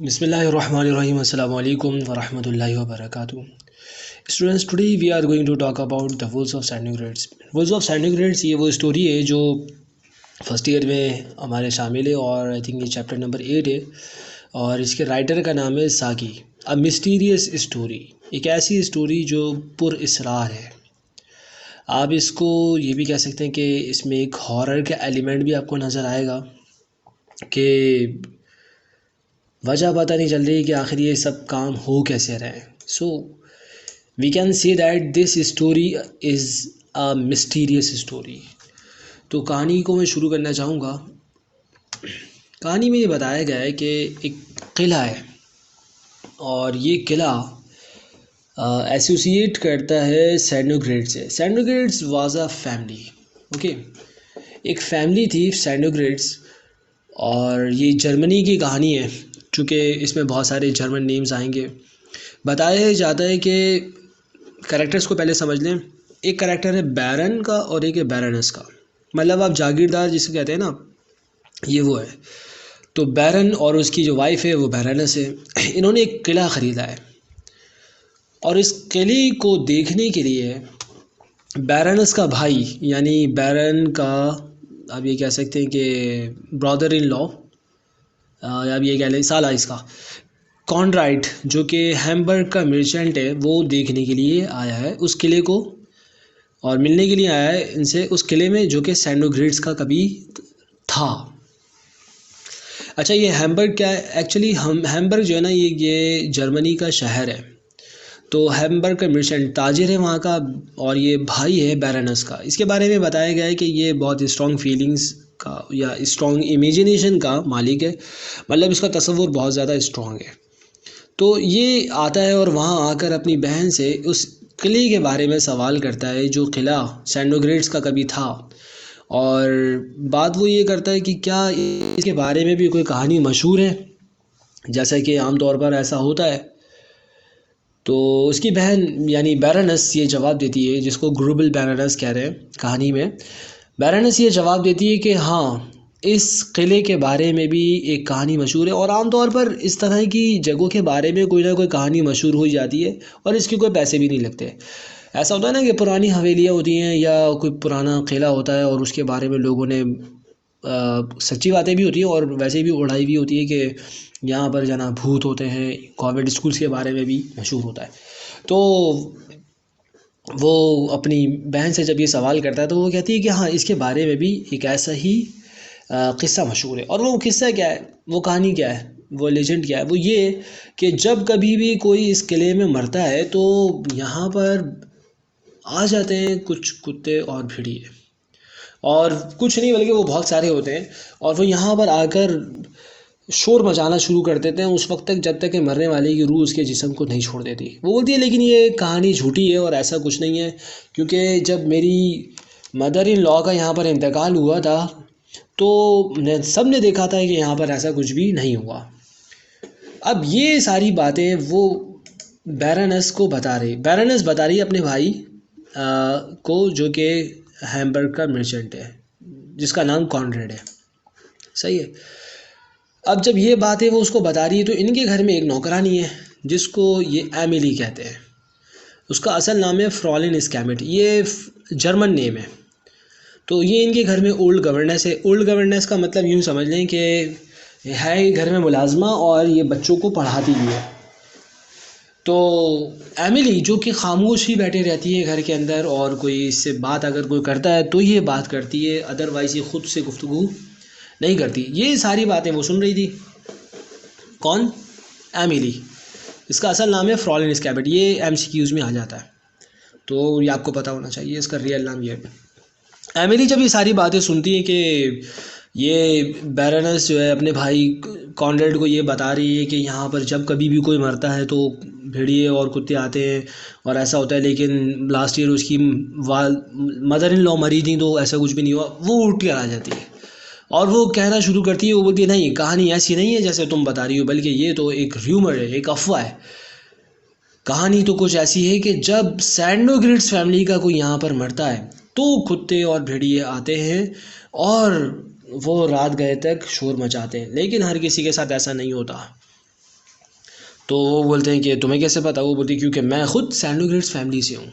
Bismillahirrahmanirrahim. Assalamu alaikum wa rahmatullahi wa barakatuh. Students, today we are going to talk about the Wolves of Centigrades. Wolves of Centigrades ये वो story है जो first year में हमारे शामिल है और आई थिंक ये चैप्टर नंबर 8 है और इसके राइटर का नाम है साकी। अ मिस्टीरियस स्टोरी, एक ऐसी स्टोरी जो पुरअसरार है। आप इसको ये भी कह सकते हैं कि इसमें एक हॉरर का एलिमेंट भी आपको नज़र आएगा कि वजह पता नहीं चल रही कि आखिर ये सब काम हो कैसे रहे हैं। So we can say that this story is a mysterious story. तो कहानी को मैं शुरू करना चाहूँगा। कहानी में ये बताया गया है कि एक किला है और ये किला एसोसिएट करता है सेंडोग्रेड से। सेंडोग्रेड्स वाज अ फैमिली, ओके, एक फैमिली थी सेंडोग्रेड्स। और ये जर्मनी की कहानी है, चूँकि इसमें बहुत सारे जर्मन नेम्स आएंगे। बताया जाता है कि कैरेक्टर्स को पहले समझ लें। एक कैरेक्टर है बैरन का और एक है बैरनस का, मतलब आप जागीरदार जिसे कहते हैं ना, ये वो है। तो बैरन और उसकी जो वाइफ है वो बैरनस है। इन्होंने एक किला ख़रीदा है और इस किले को देखने के लिए बैरनस का भाई यानी बैरन का, आप ये कह सकते हैं कि ब्रदर इन लॉ, आप ये कह लें साला इसका, कॉनराइड, जो कि हैम्बर्ग का मर्चेंट है, वो देखने के लिए आया है उस किले को और मिलने के लिए आया है इनसे उस किले में जो कि सेंडोग्रेड्स का कभी था। अच्छा, ये हैम्बर्ग क्या है एक्चुअली? हम हैम्बर्ग जो है ना, ये जर्मनी का शहर है। तो हैम्बर्ग का मर्चेंट ताजिर है वहाँ का और ये भाई है बैरनस का। इसके बारे में बताया गया है कि ये बहुत स्ट्रॉन्ग फीलिंग्स का या स्ट्रॉन्ग इमेजिनेशन का मालिक है, मतलब इसका तसव्वुर बहुत ज़्यादा स्ट्रॉन्ग है। तो ये आता है और वहाँ आकर अपनी बहन से उस किले के बारे में सवाल करता है जो किला सेंडोग्रेड्स का कभी था। और बात वो ये करता है कि क्या इसके बारे में भी कोई कहानी मशहूर है, जैसा कि आम तौर पर ऐसा होता है। तो उसकी बहन यानी बैरनस ये जवाब देती है, जिसको ग्रुबल बैरनस कह रहे हैं कहानी में। बैरनस ये जवाब देती है कि हाँ, इस किले के बारे में भी एक कहानी मशहूर है। और आमतौर पर इस तरह की जगहों के बारे में कोई ना कोई कहानी मशहूर हो जाती है और इसके कोई पैसे भी नहीं लगते। ऐसा होता है ना कि पुरानी हवेलियाँ होती हैं या कोई पुराना किला होता है और उसके बारे में लोगों ने सच्ची बातें भी होती हैं और वैसे भी उड़ाई भी होती है कि यहाँ पर जाना भूत होते हैं। गवर्नमेंट स्कूल्स के बारे में भी मशहूर होता है। तो वो अपनी बहन से जब ये सवाल करता है तो वो कहती है कि हाँ, इसके बारे में भी एक ऐसा ही किस्सा मशहूर है। और वो किस्सा क्या है, वो कहानी क्या है, वो लेजेंड क्या है? वो ये कि जब कभी भी कोई इस किले में मरता है तो यहाँ पर आ जाते हैं कुछ कुत्ते और भेड़िए, और कुछ नहीं बल्कि वो बहुत सारे होते हैं और वो यहाँ पर आकर शोर मचाना शुरू कर देते हैं उस वक्त तक जब तक कि मरने वाले की रूह उसके जिस्म को नहीं छोड़ देती। वो बोलती है लेकिन ये कहानी झूठी है और ऐसा कुछ नहीं है, क्योंकि जब मेरी मदर इन लॉ का यहाँ पर इंतकाल हुआ था तो सब ने देखा था कि यहाँ पर ऐसा कुछ भी नहीं हुआ। अब ये सारी बातें वो बैरनस को बता रही, बैरनस बता रही है अपने भाई को, जो कि हैम्बर्ग का मर्चेंट है, जिसका नाम कॉनरेड है। सही है। अब जब ये बातें वो उसको बता रही है तो इनके घर में एक नौकरानी है जिसको ये एमिली कहते हैं। उसका असल नाम है फ्रॉलिन स्कैमेट, ये जर्मन नेम है। तो ये इनके घर में ओल्ड गवर्नेंस है। ओल्ड गवर्नेंस का मतलब यूँ समझ लें कि है घर में मुलाजमा और ये बच्चों को पढ़ाती भी है। तो एमिली जो कि खामोश ही बैठे रहती है घर के अंदर और कोई इससे बात अगर कोई करता है तो ये बात करती है, अदरवाइज़ ये ख़ुद से गुफ्तगू नहीं करती। ये सारी बातें वो सुन रही थी। कौन? एमिली। इसका असल नाम है फ्रॉलिन स्कैबेट, ये एमसीक्यूज़ में आ जाता है तो ये आपको पता होना चाहिए, इसका रियल नाम ये है। एमिली जब ये सारी बातें सुनती है कि ये बैरनस जो है अपने भाई कॉनरेड को ये बता रही है कि यहाँ पर जब कभी भी कोई मरता है तो भेड़िए और कुत्ते आते हैं और ऐसा होता है, लेकिन लास्ट ईयर उसकी मदर इन लॉ मरी थी तो ऐसा कुछ भी नहीं हुआ, वो उठ कर आ जाती है और वो कहना शुरू करती है। वो बोलती है नहीं, कहानी ऐसी नहीं है जैसे तुम बता रही हो, बल्कि ये तो एक र्यूमर है, एक अफवाह है। कहानी तो कुछ ऐसी है कि जब सैंडोग्रेड्स फैमिली का कोई यहाँ पर मरता है तो कुत्ते और भेड़िए आते हैं और वो रात गए तक शोर मचाते हैं, लेकिन हर किसी के साथ ऐसा नहीं होता। तो वो बोलते हैं कि तुम्हें कैसे पता? वो बोलती है क्योंकि मैं ख़ुद सैंडोग्रेड्स फैमिली से हूँ।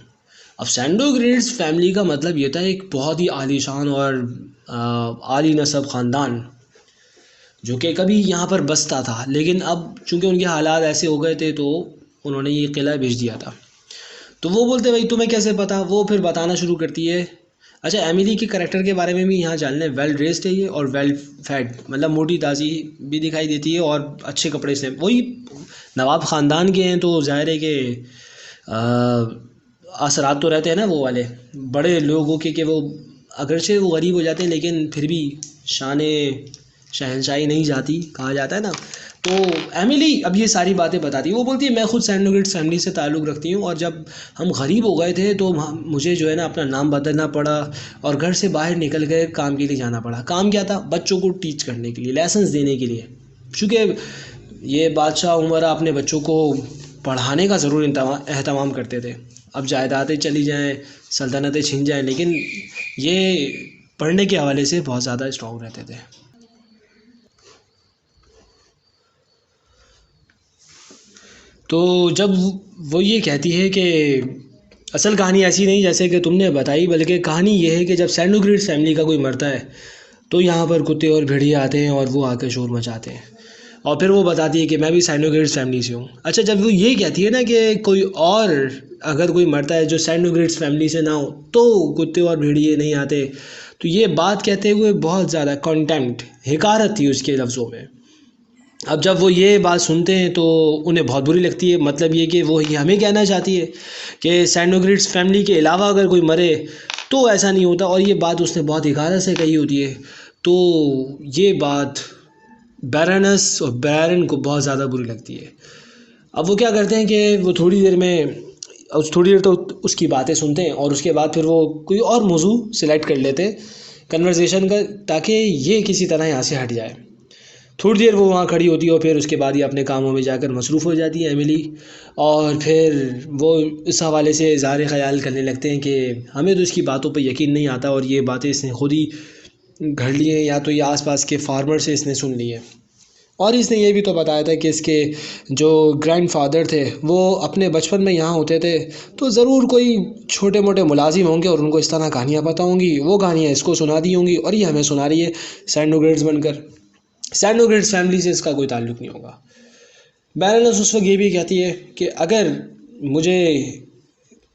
अब सैंडोग्रेड्स फैमिली का मतलब ये था एक बहुत ही आलीशान और आली नस्ब ख़ानदान जो कि कभी यहाँ पर बसता था, लेकिन अब चूँकि उनके हालात ऐसे हो गए थे तो उन्होंने ये किला बेच दिया था। तो वो बोलते भाई तुम्हें कैसे पता? वो फिर बताना शुरू करती है। अच्छा, एमिली के करैक्टर के बारे में भी यहाँ जान लें। वेल ड्रेस्ड है ये और वेल फेड, मतलब मोटी ताज़ी भी दिखाई देती है और अच्छे कपड़े से, वही नवाब ख़ानदान के हैं तो ज़ाहिर है कि असरात तो रहते हैं ना वो वाले बड़े लोगों के, कि वो अगरचे वो गरीब हो जाते हैं लेकिन फिर भी शान शहनशाही नहीं जाती, कहा जाता है ना। तो एमिली अब ये सारी बातें बताती है। वो बोलती है मैं खुद सैंडोग्रेड्स फैमिली से ताल्लुक़ रखती हूँ और जब हम गरीब हो गए थे तो मुझे जो है ना अपना नाम बदलना पड़ा और घर से बाहर निकल कर काम के लिए जाना पड़ा। काम क्या था? बच्चों को टीच करने के लिए, लेसन्स देने के लिए, चूँकि ये बादशाह उमरा अपने बच्चों को पढ़ाने का ज़रूर एहतमाम करते थे। अब जायदादें चली जाएँ, सल्तनतें छिन जाएँ, लेकिन ये पढ़ने के हवाले से बहुत ज़्यादा स्ट्रॉन्ग रहते थे। तो जब वो ये कहती है कि असल कहानी ऐसी नहीं जैसे कि तुमने बताई, बल्कि कहानी ये है कि जब सैंडोग्रेड्स फैमिली का कोई मरता है तो यहाँ पर कुत्ते और भेड़िए आते हैं और वो आकर शोर मचाते हैं। और फिर वो बताती है कि मैं भी सैंडोग्रेड्स फैमिली से हूँ। अच्छा, जब वो ये कहती है ना कि कोई और अगर कोई मरता है जो सैंडोग्रेड्स फैमिली से ना हो तो कुत्ते और भेड़िए नहीं आते, तो ये बात कहते हुए बहुत ज़्यादा कॉन्टेम्प्ट, हिकारत थी उसके लफ्ज़ों में। अब जब वो ये बात सुनते हैं तो उन्हें बहुत बुरी लगती है। मतलब ये कि वो ये हमें कहना चाहती है कि सैंडोग्रेड्स फैमिली के अलावा अगर कोई मरे तो ऐसा नहीं होता, और ये बात उसने बहुत हिकारत से कही होती है। तो ये बात बैरनस और बैरन को बहुत ज़्यादा बुरी लगती है। अब वो क्या करते हैं कि वो थोड़ी देर तो उसकी बातें सुनते हैं और उसके बाद फिर वो कोई और मौजू सिलेक्ट कर लेते हैं कन्वर्सेशन का, ताकि ये किसी तरह यहाँ से हट जाए। थोड़ी देर वो वहाँ खड़ी होती है और फिर उसके बाद ही अपने कामों में जाकर मसरूफ़ हो जाती है एमिली। और फिर वो इस हवाले से इज़हार ख़याल करने लगते हैं कि हमें तो इसकी बातों पर यकीन नहीं आता और ये बातें इसने खुद ही घड़ ली हैं या तो ये आसपास के फार्मर से इसने सुन ली है। और इसने ये भी तो बताया था कि इसके जो ग्रैंडफादर थे वो अपने बचपन में यहाँ होते थे, तो ज़रूर कोई छोटे मोटे मुलाजिम होंगे और उनको इस तरह कहानियाँ पता होंगी। वो कहानियाँ इसको सुना दी होंगी और ये हमें सुना रही है सैंडोग्रेड्स बनकर। सैंडोग्रेड्स फैमिली से इसका कोई ताल्लुक़ नहीं होगा। बैरनस उस वक्त ये भी कहती है कि अगर मुझे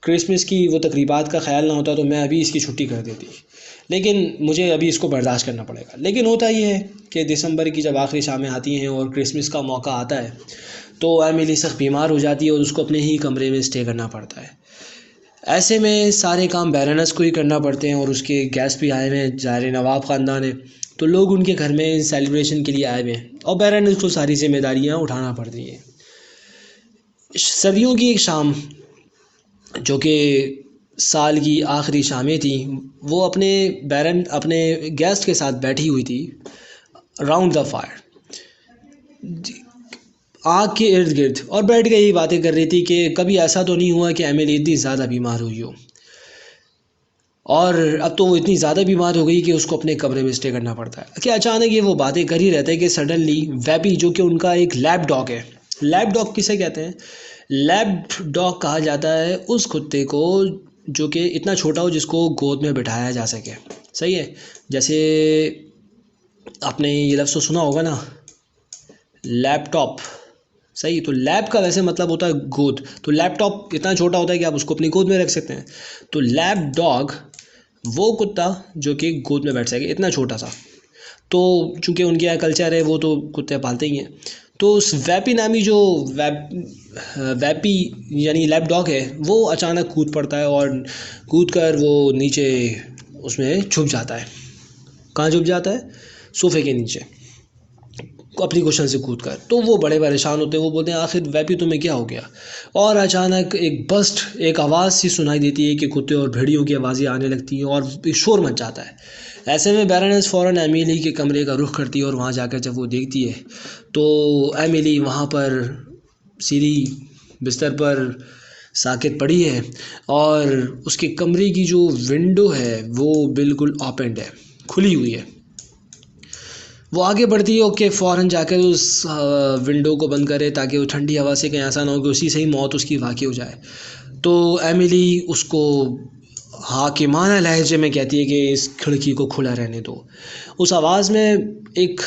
क्रिसमस की वो तकरीबात का ख़्याल ना होता तो मैं अभी इसकी छुट्टी कर देती, लेकिन मुझे अभी इसको बर्दाश्त करना पड़ेगा। लेकिन होता ये है कि दिसंबर की जब आखिरी शामें आती हैं और क्रिसमस का मौका आता है तो एमिली सख्त बीमार हो जाती है और उसको अपने ही कमरे में स्टे करना पड़ता है। ऐसे में सारे काम बैरनस को ही करना पड़ते हैं और उसके गेस्ट भी आए हुए हैं, ज़ाहिर नवाब ख़ानदान है तो लोग उनके घर में सेलिब्रेशन के लिए आए हुए हैं और बैरनस को सारी जिम्मेदारियाँ उठाना पड़ती हैं। सर्दियों की एक शाम जो कि साल की आखिरी शामें थी, वो अपने गेस्ट के साथ बैठी हुई थी राउंड द फायर, आग के इर्द गिर्द, और बैठ के यही बातें कर रही थी कि कभी ऐसा तो नहीं हुआ कि एमिली इतनी ज़्यादा बीमार हुई हो, और अब तो वो इतनी ज़्यादा बीमार हो गई कि उसको अपने कमरे में स्टे करना पड़ता है। कि अचानक ये वो बातें कर ही रहते हैं कि सडनली वेपी, जो कि उनका एक लैब डॉग है, लैब डॉग किसे कहते हैं? लैब डॉग कहा जाता है उस कुत्ते को जो कि इतना छोटा हो जिसको गोद में बिठाया जा सके। सही है, जैसे आपने ये लफ्ज़ सुना होगा ना, लैपटॉप। सही, तो लैब का वैसे मतलब होता है गोद, तो लैपटॉप इतना छोटा होता है कि आप उसको अपनी गोद में रख सकते हैं। तो लैब डॉग वो कुत्ता जो कि गोद में बैठ सके, इतना छोटा सा। तो चूँकि उनके यहाँ कल्चर है, वो तो कुत्ते पालते ही हैं। तो उस वैपी नामी जो वैपी यानी लैब डॉग है, वो अचानक कूद पड़ता है और कूद कर वो नीचे उसमें छुप जाता है। कहाँ छुप जाता है? सोफ़े के नीचे, अपनी कुशन से कूद कर। तो वो बड़े परेशान होते हैं, वो बोलते हैं आखिर वैपी तुम्हें क्या हो गया? और अचानक एक आवाज़ सी सुनाई देती है कि कुत्ते और भेड़ियों की आवाज़ें आने लगती हैं और एक शोर मच जाता है। ऐसे में बैरनेस फ़ौरन एमिली के कमरे का रुख करती है और वहाँ जाकर जब वो देखती है तो एमिली वहाँ पर सीधी बिस्तर पर साकित पड़ी है और उसके कमरे की जो विंडो है वो बिल्कुल ओपन है, खुली हुई है। वो आगे बढ़ती है, ओके फ़ौरन जाकर उस विंडो को बंद करे ताकि वो ठंडी हवा से कहीं ऐसा ना हो कि उसी से ही मौत उसकी वाक़ई हो जाए। तो एमिली उसको हाकिमाना लहजे में कहती है कि इस खिड़की को खुला रहने दो। उस आवाज़ में एक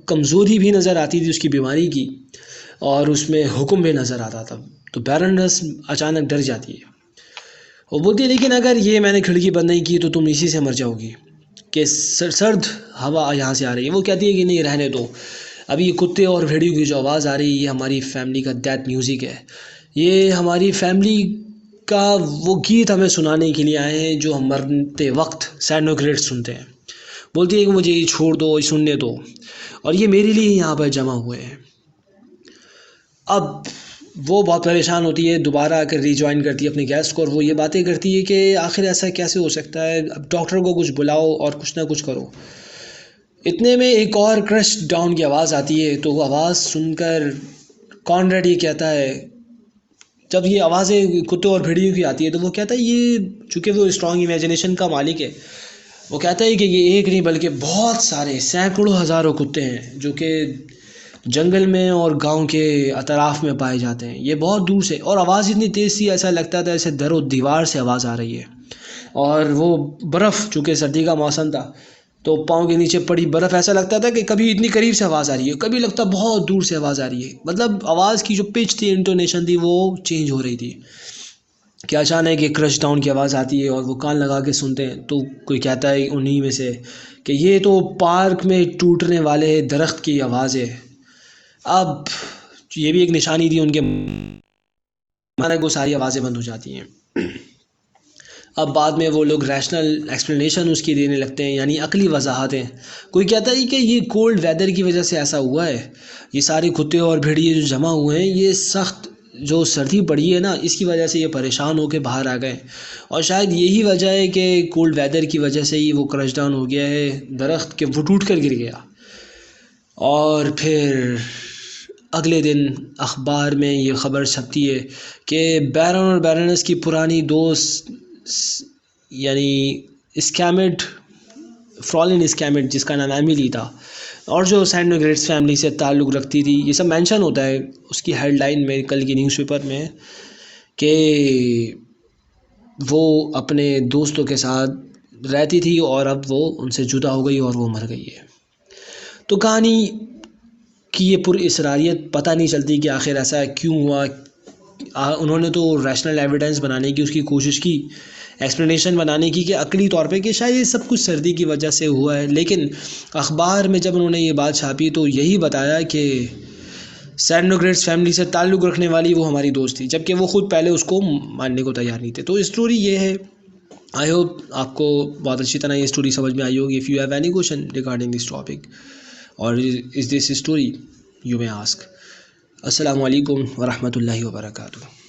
कमज़ोरी भी नज़र आती थी उसकी बीमारी की, और उसमें हुक्म भी नज़र आता था। तो बैरनेस अचानक डर जाती है। वो बोलती है लेकिन अगर ये मैंने खिड़की बंद नहीं की तो तुम इसी से मर जाओगी, कि सर्द हवा यहाँ से आ रही है। वो कहती है कि नहीं, रहने दो। अभी ये कुत्ते और भेड़ियों की जो आवाज़ आ रही है ये हमारी फैमिली का डेथ म्यूज़िक है। ये हमारी फैमिली का वो गीत हमें सुनाने के लिए आए हैं जो हम मरते वक्त सैड रिग्रेट सुनते हैं। बोलती है कि मुझे ये छोड़ दो, ये सुनने दो, और ये मेरे लिए यहाँ पर जमा हुए हैं। अब वो बहुत परेशान होती है, दोबारा आकर रीजॉइन करती है अपने गेस्ट को, और वो ये बातें करती है कि आखिर ऐसा कैसे हो सकता है, अब डॉक्टर को कुछ बुलाओ और कुछ ना कुछ करो। इतने में एक और क्रश डाउन की आवाज़ आती है। तो वो आवाज़ सुनकर कॉनरेड ये कहता है, जब ये आवाज़ें कुत्तों और भेड़ियों की आती है तो वो कहता है, ये चूँकि वो स्ट्रॉन्ग इमेजिनेशन का मालिक है, वो कहता है कि ये एक नहीं बल्कि बहुत सारे सैकड़ों हज़ारों कुत्ते हैं जो कि जंगल में और गांव के अतराफ़ में पाए जाते हैं। ये बहुत दूर से, और आवाज़ इतनी तेज़ थी ऐसा लगता था जैसे दरो दीवार से आवाज़ आ रही है। और वो बर्फ़, चूँकि सर्दी का मौसम था तो पाँव के नीचे पड़ी बर्फ़, ऐसा लगता था कि कभी इतनी करीब से आवाज़ आ रही है, कभी लगता बहुत दूर से आवाज़ आ रही है। मतलब आवाज़ की जो पिच थी, इंटोनेशन थी, वो चेंज हो रही थी। कि अचानक एक क्रश डाउन की आवाज़ आती है और वो कान लगा के सुनते हैं तो कोई कहता है उन्हीं में से कि ये तो पार्क में टूटने वाले दरख्त की आवाज़ है। अब ये भी एक निशानी थी उनके, माना को सारी आवाज़ें बंद हो जाती हैं। अब बाद में वो लोग रैशनल एक्सप्लेनेशन उसकी देने लगते हैं, यानी अकली वजाहतें। कोई कहता है कि ये कोल्ड वेदर की वजह से ऐसा हुआ है, ये सारे कुत्ते और भेड़िए जो जमा हुए हैं, ये सख्त जो सर्दी पड़ी है ना, इसकी वजह से ये परेशान होकर बाहर आ गए, और शायद यही वजह है कि कोल्ड वेदर की वजह से ही वो क्रश डाउन हो गया है दरख्त के, वो टूट कर गिर गया। और फिर अगले दिन अखबार में ये ख़बर छपती है कि बैरन और बैरनेस की पुरानी दोस्त, यानी स्कैमेड, फ्रॉलिन स्कैमेड जिसका नाम एमिली था, और जो सैंड ग्रेट्स फैमिली से ताल्लुक़ रखती थी, ये सब मेंशन होता है उसकी हेडलाइन में कल की न्यूज़पेपर में, कि वो अपने दोस्तों के साथ रहती थी और अब वो उनसे जुदा हो गई और वो मर गई है। तो कहानी की ये पुरअसरारियत पता नहीं चलती कि आखिर ऐसा क्यों हुआ। उन्होंने तो रैशनल एविडेंस बनाने की उसकी कोशिश की, एक्सप्लेनेशन बनाने की कि अकली तौर पे कि शायद ये सब कुछ सर्दी की वजह से हुआ है, लेकिन अखबार में जब उन्होंने ये बात छापी तो यही बताया कि सैंड ग्रेट्स फैमिली से ताल्लुक़ रखने वाली वो हमारी दोस्त थी, जबकि वो ख़ुद पहले उसको मानने को तैयार नहीं थे। तो स्टोरी ये है। आई होप आपको बहुत अच्छी तरह ये स्टोरी समझ में आई होगी। If you have any question regarding this topic और is this story, you may ask. अस्सलामु अलैकुम व रहमतुल्लाहि व बरकातुहू।